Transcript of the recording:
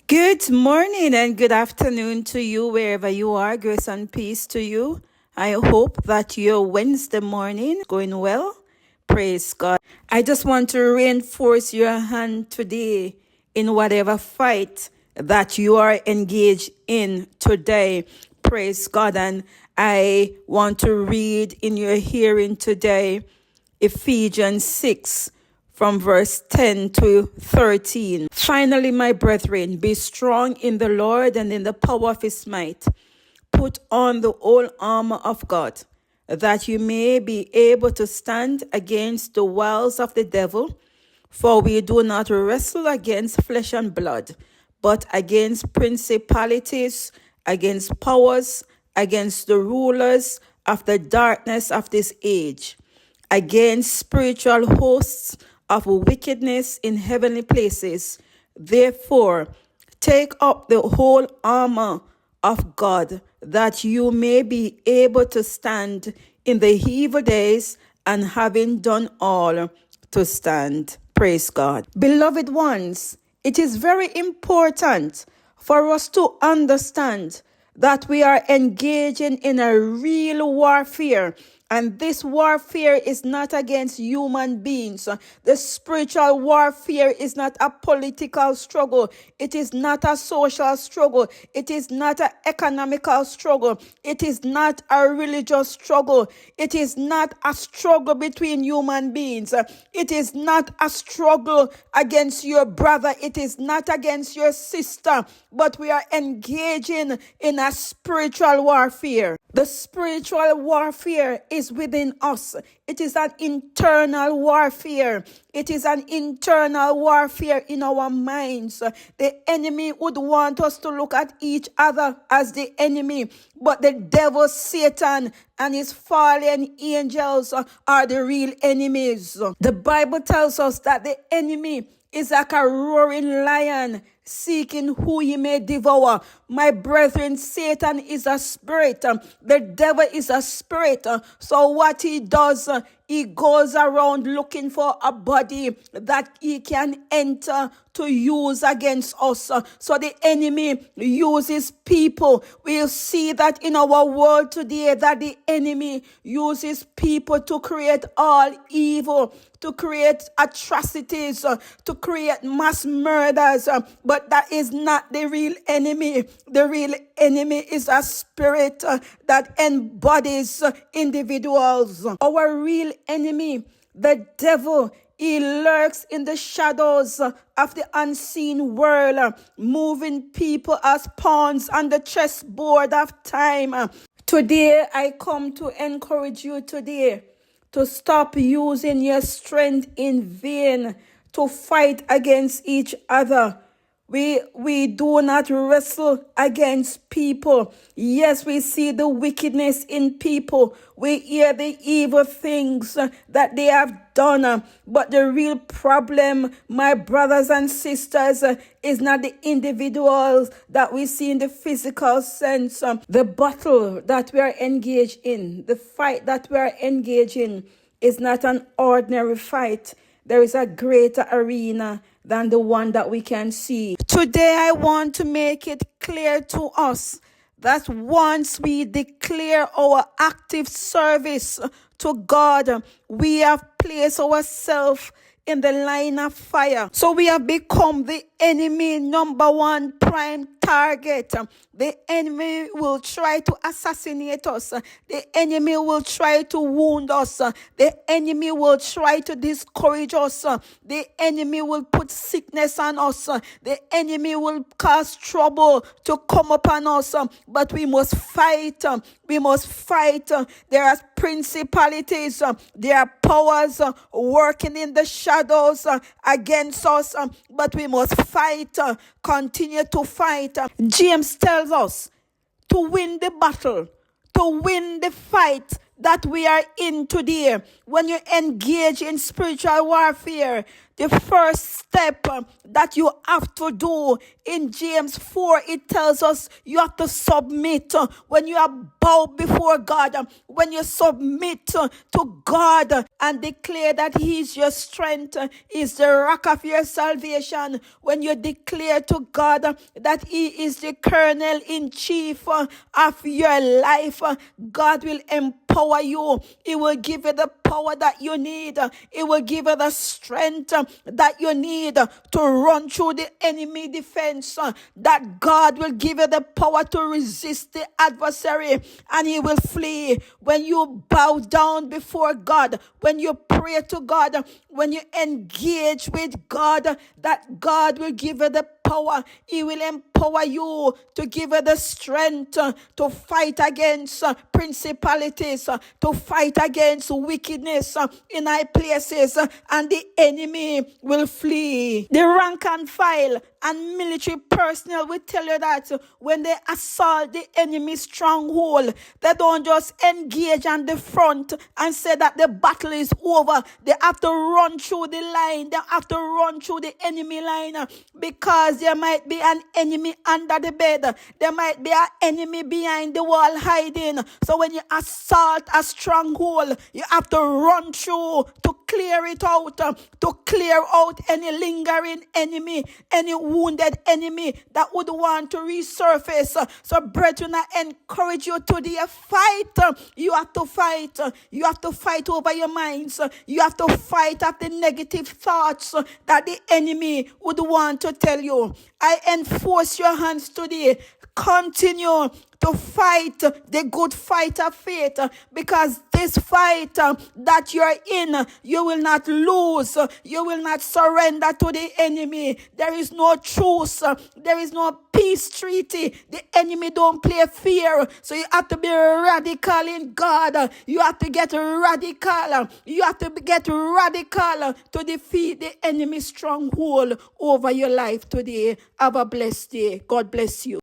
Good morning and good afternoon to you wherever you are. Grace and peace to you. I hope that your Wednesday morning is going well. Praise God. I just want to reinforce your hand today in whatever fight that you are engaged in today. Praise God. And I want to read in your hearing today Ephesians 6 from verse 10 to 13. Finally, my brethren, be strong in the Lord and in the power of his might. Put on the whole armor of God, that you may be able to stand against the wiles of the devil. For we do not wrestle against flesh and blood, but against principalities, against powers, against the rulers of the darkness of this age, against spiritual hosts of wickedness in heavenly places. Therefore, take up the whole armor of God, that you may be able to stand in the evil days, and having done all, to stand. Praise God. Beloved ones, it is very important for us to understand that we are engaging in a real warfare. And this warfare is not against human beings. The spiritual warfare is not a political struggle. It is not a social struggle. It is not an economical struggle. It is not a religious struggle. It is not a struggle between human beings. It is not a struggle against your brother. It is not against your sister. But we are engaging in a spiritual warfare. The spiritual warfare is within us. It is an internal warfare. It is an internal warfare in our minds. The enemy would want us to look at each other as the enemy, but the devil, Satan, and his fallen angels are the real enemies. The Bible tells us that the enemy is like a roaring lion, seeking who he may devour. My brethren, Satan is a spirit. The devil is a spirit. So what he does, he goes around looking for a body that he can enter to use against us. So the enemy uses people. We'll see that in our world today, that the enemy uses people to create all evil, to create atrocities, to create mass murders. But that is not the real enemy. The real enemy is a spirit that embodies individuals. Our real enemy, the devil, he lurks in the shadows of the unseen world, moving people as pawns on the chessboard of time. Today, I come to encourage you today to stop using your strength in vain to fight against each other. We do not wrestle against people. Yes, we see the wickedness in people. We hear the evil things that they have done. But the real problem, my brothers and sisters, is not the individuals that we see in the physical sense. The battle that we are engaged in, the fight that we are engaged in, is not an ordinary fight. There is a greater arena than the one that we can see. Today, I want to make it clear to us that once we declare our active service to God, we have placed ourselves in the line of fire. So we have become the enemy number one prime target. The enemy will try to assassinate us. The enemy will try to wound us. The enemy will try to discourage us. The enemy will put sickness on us. The enemy will cause trouble to come upon us. But we must fight. We must fight. There are principalities. There are powers working in the shadows against us. But we must fight. Continue to fight. James tells us to win the battle, to win the fight that we are in today. When you engage in spiritual warfare, the first step that you have to do in James 4, it tells us you have to submit. When you are bowed before God, when you submit to God, and declare that He is your strength, is the rock of your salvation. When you declare to God that He is the colonel in chief of your life, God will empower you. He will give you the power that you need. It will give you the strength that you need to run through the enemy defense. That God will give you the power to resist the adversary, and he will flee. When you bow down before God, when you pray to God, when you engage with God, that God will give you the power. He will empower you to give you the strength to fight against principalities, to fight against wickedness in high places, and the enemy will flee. The rank and file and military personnel will tell you that when they assault the enemy's stronghold, they don't just engage on the front and say that the battle is over. They have to run through the line. They have to run through the enemy line, because there might be an enemy under the bed. There might be an enemy behind the wall hiding. So when you assault a stronghold, you have to run through to clear it out, to clear out any lingering enemy, any wounded enemy that would want to resurface. So brethren, I encourage you to the fight. You have to fight. You have to fight over your minds. You have to fight at the negative thoughts that the enemy would want to tell you. I enforce your hands today. Continue to fight the good fight of faith, because this fight that you're in, you will not lose. You will not surrender to the enemy. There is no truce. There is no peace treaty. The enemy don't play fear. So you have to be radical in God. You have to get radical. You have to get radical to defeat the enemy's stronghold over your life today. Have a blessed day. God bless you.